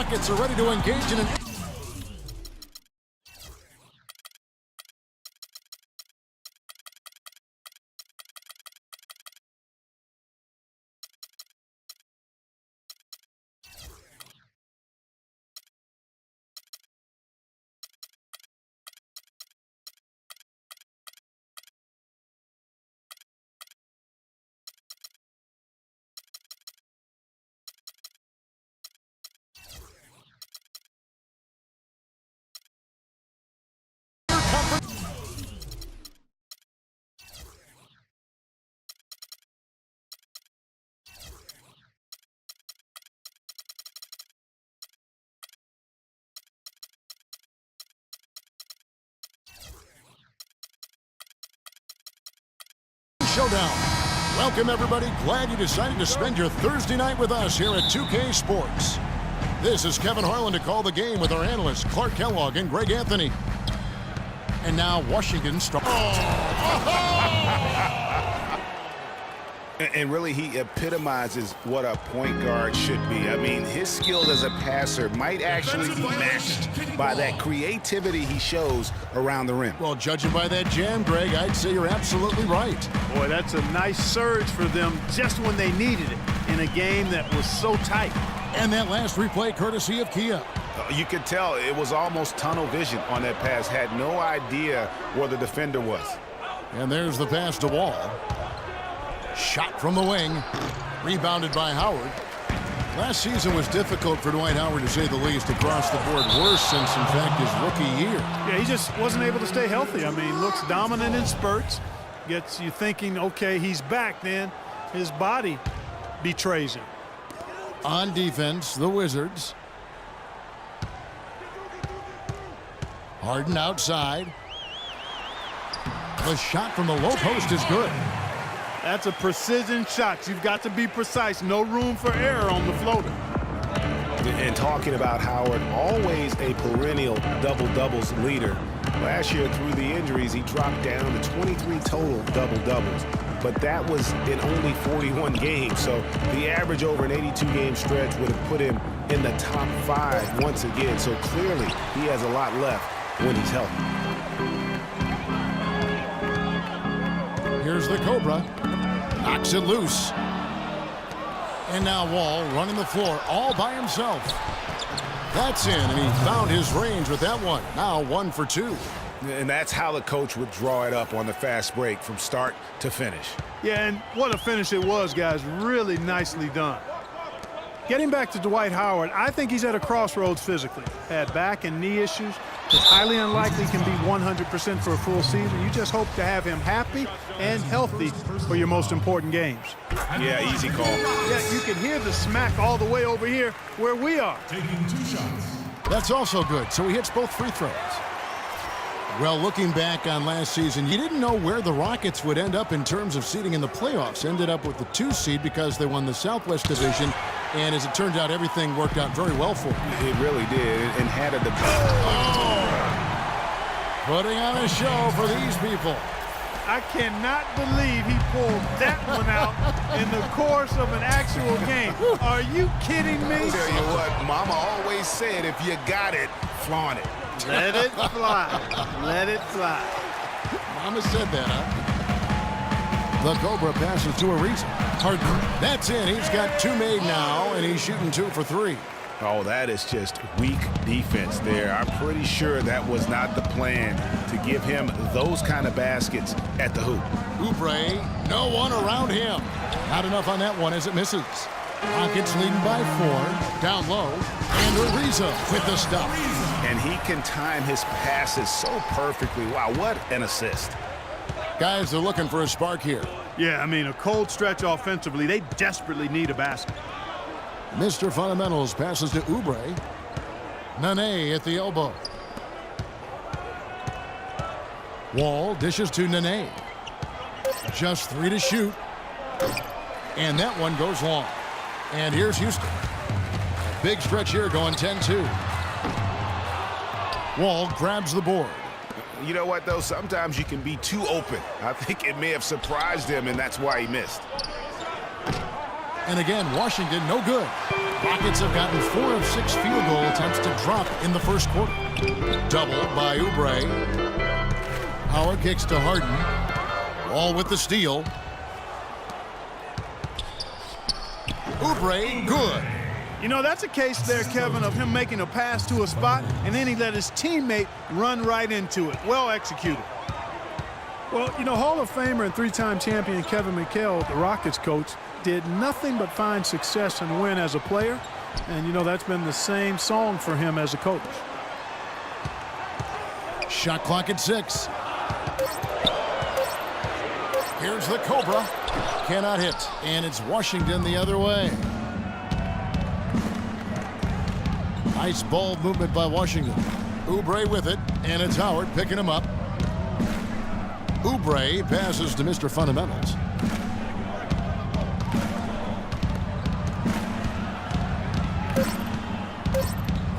Rockets are ready to engage in an... Showdown. Welcome, everybody. Glad you decided to spend your Thursday night with us here at 2K Sports. This is Kevin Harlan to call the game with our analysts, Clark Kellogg and Greg Anthony. And now Washington starts. And really, he epitomizes what a point guard should be. I mean, his skill as a passer might actually be matched by that creativity he shows around the rim. Well, judging by that jam, Greg, I'd say you're absolutely right. Boy, that's a nice surge for them just when they needed it in a game that was so tight. And that last replay courtesy of Kia. You could tell it was almost tunnel vision on that pass. Had no idea where the defender was. And there's the pass to Wall. Shot from the wing. Rebounded by Howard. Last season was difficult for Dwight Howard, to say the least, across the board. Worse since, in fact, his rookie year. Yeah, he just wasn't able to stay healthy. I mean, looks dominant in spurts. Gets you thinking, okay, he's back. Then his body betrays him. On defense, the Wizards. Harden outside. The shot from the low post is good. That's a precision shot. You've got to be precise. No room for error on the floater. And talking about Howard, always a perennial double-doubles leader. Last year, through the injuries, he dropped down to 23 total double-doubles. But that was in only 41 games. So the average over an 82-game stretch would have put him in the top 5 once again. So clearly, he has a lot left when he's healthy. Here's the Cobra. Knocks it loose. And now Wall running the floor all by himself. That's in, and he found his range with that one. Now 1 for 2. And that's how the coach would draw it up on the fast break from start to finish. Yeah, and what a finish it was, guys. Really nicely done. Getting back to Dwight Howard, I think he's at a crossroads physically. Had back and knee issues. It's highly unlikely he can be 100% for a full season. You just hope to have him happy and healthy for your most important games. Yeah, easy call. Yeah, you can hear the smack all the way over here where we are. Taking 2 shots. That's also good, so he hits both free throws. Well, looking back on last season, you didn't know where the Rockets would end up in terms of seeding in the playoffs. Ended up with the 2 seed because they won the Southwest Division. And as it turns out, everything worked out very well for them. It really did, and had a Putting on a show for these people. I cannot believe he pulled that one out in the course of an actual game. Are you kidding me? I'll tell you what, Mama always said, if you got it, flaunt it. Let it fly. Let it fly. Mama said that, huh? The Cobra passes to Ariza. Harden. That's in. He's got 2 made now, and he's shooting 2 for 3. Oh, that is just weak defense there. I'm pretty sure that was not the plan to give him those kind of baskets at the hoop. Oubre, no one around him. Not enough on that one as it misses. Rockets leading by 4. Down low. And Ariza with the stuff. And he can time his passes so perfectly. Wow, what an assist. Guys, they're looking for a spark here. Yeah, I mean, a cold stretch offensively. They desperately need a basket. Mr. Fundamentals passes to Oubre. Nene at the elbow. Wall dishes to Nene. Just 3 to shoot. And that one goes long. And here's Houston. Big stretch here going 10-2. Wall grabs the board. You know what, though? Sometimes you can be too open. I think it may have surprised him, and that's why he missed. And again, Washington, no good. Rockets have gotten 4 of 6 field goal attempts to drop in the first quarter. Double by Oubre. Howard kicks to Harden. Wall with the steal. Oubre, good. You know, that's a case there, Kevin, of him making a pass to a spot, and then he let his teammate run right into it. Well executed. Well, you know, Hall of Famer and 3-time champion Kevin McHale, the Rockets coach, did nothing but find success and win as a player. And, you know, that's been the same song for him as a coach. Shot clock at 6. Here's the Cobra. Cannot hit. And it's Washington the other way. Nice ball movement by Washington. Oubre with it. And it's Howard picking him up. Oubre passes to Mr. Fundamentals.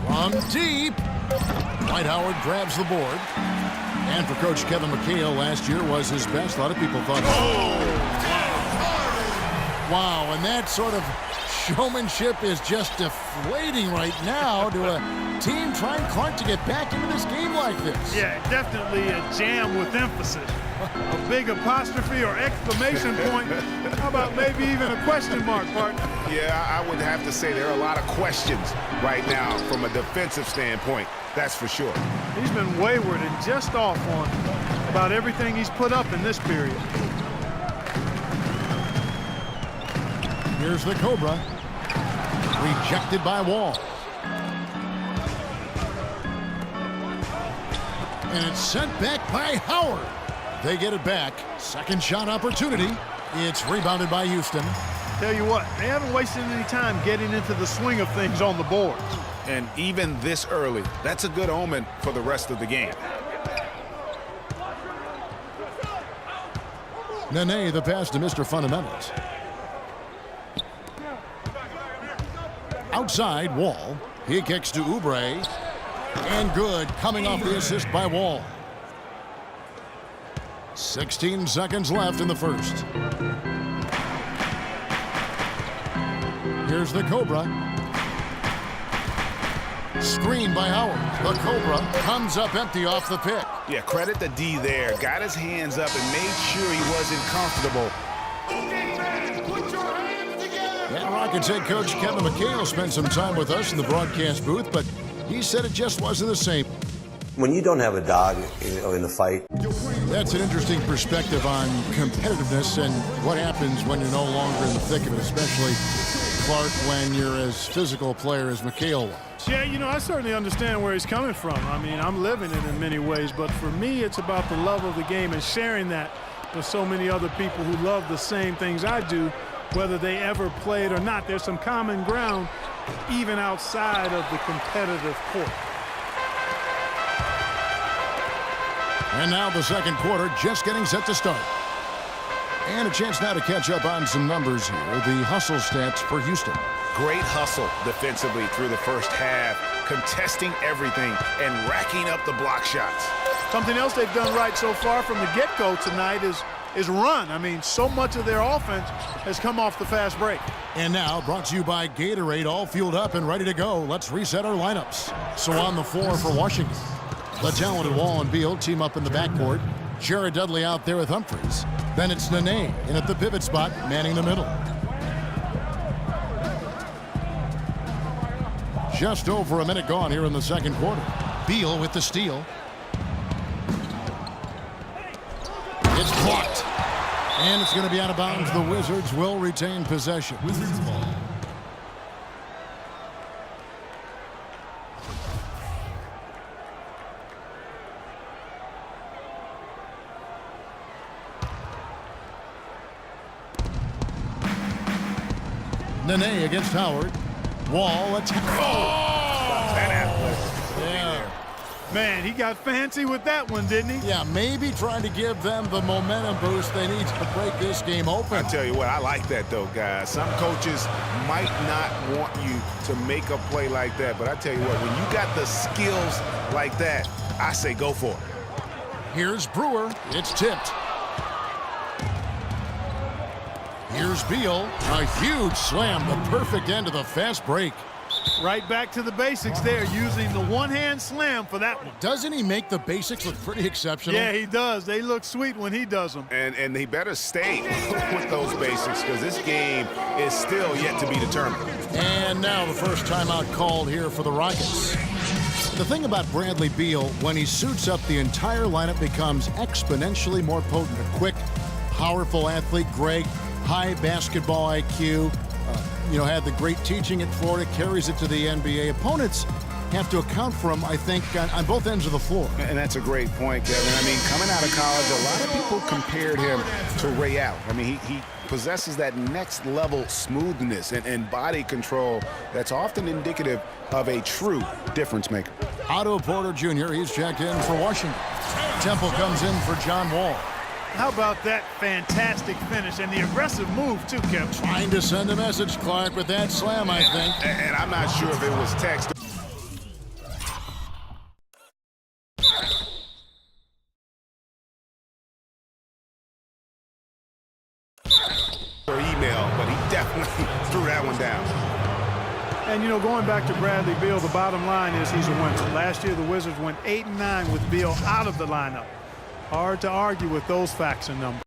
From deep. Dwight Howard grabs the board. And for Coach Kevin McHale, last year was his best. A lot of people thought, wow, and that sort of showmanship is just deflating right now to a team trying Clark to get back into this game like this. Yeah, definitely a jam with emphasis. A big apostrophe or exclamation point. How about maybe even a question mark, partner? Yeah, I would have to say there are a lot of questions right now from a defensive standpoint. That's for sure. He's been wayward and just off on about everything he's put up in this period. Here's the Cobra. Rejected by Wall. And it's sent back by Howard. They get it back. Second shot opportunity. It's rebounded by Houston. Tell you what, they haven't wasted any time getting into the swing of things on the boards. And even this early, that's a good omen for the rest of the game. Nene, the pass to Mr. Fundamentals. Outside, Wall. He kicks to Oubre. And good, coming off the assist by Wall. 16 seconds left in the first. Here's the Cobra. Screen by Howard. The Cobra comes up empty off the pick. Yeah, credit the D there. Got his hands up and made sure he wasn't comfortable. And Rockets head coach Kevin McHale spent some time with us in the broadcast booth, but he said it just wasn't the same. When you don't have a dog in the fight. That's an interesting perspective on competitiveness and what happens when you're no longer in the thick of it, especially, Clark, when you're as physical a player as McHale was. Yeah, you know, I certainly understand where he's coming from. I mean, I'm living it in many ways, but for me, it's about the love of the game and sharing that with so many other people who love the same things I do, whether they ever played or not. There's some common ground even outside of the competitive court. And now the second quarter just getting set to start. And a chance now to catch up on some numbers here. The hustle stats for Houston. Great hustle defensively through the first half, contesting everything and racking up the block shots. Something else they've done right so far from the get-go tonight is run. I mean, so much of their offense has come off the fast break. And now brought to you by Gatorade, all fueled up and ready to go. Let's reset our lineups. So on the floor for Washington, the talented Wall and Beal team up in the backcourt. Jared Dudley out there with Humphries. Then it's Nene in at the pivot spot, manning the middle. Just over a minute gone here in the second quarter. Beal with the steal. It's blocked. And it's going to be out of bounds. The Wizards will retain possession. Wizards ball. Nene against Howard. Wall attack. Yeah. Man, he got fancy with that one, didn't he? Yeah, maybe trying to give them the momentum boost they need to break this game open. I tell you what, I like that though, guys. Some coaches might not want you to make a play like that, but I tell you what, when you got the skills like that, I say go for it. Here's Brewer. It's tipped. Here's Beal. A huge slam, the perfect end of the fast break. Right back to the basics there, using the one-hand slam for that one. Doesn't he make the basics look pretty exceptional? Yeah, he does. They look sweet when he does them. And they better stay with those basics because this game is still yet to be determined. And now the first timeout called here for the Rockets. The thing about Bradley Beal, when he suits up, the entire lineup becomes exponentially more potent. A quick, powerful athlete, Greg, high basketball IQ, had the great teaching at Florida, carries it to the NBA. Opponents have to account for him, I think, on both ends of the floor. And that's a great point, Kevin. I mean, coming out of college, a lot of people compared him to Ray Allen. I mean, he possesses that next level smoothness and body control that's often indicative of a true difference maker. Otto Porter Jr., he's checked in for Washington. Temple comes in for John Wall. How about that fantastic finish and the aggressive move, too, Kevin? Trying to send a message, Clark, with that slam, I think. And I'm not sure if it was text or email, but he definitely threw that one down. And, going back to Bradley Beal, the bottom line is he's a winner. Last year, the Wizards went 8-9 with Beal out of the lineup. Hard to argue with those facts and numbers.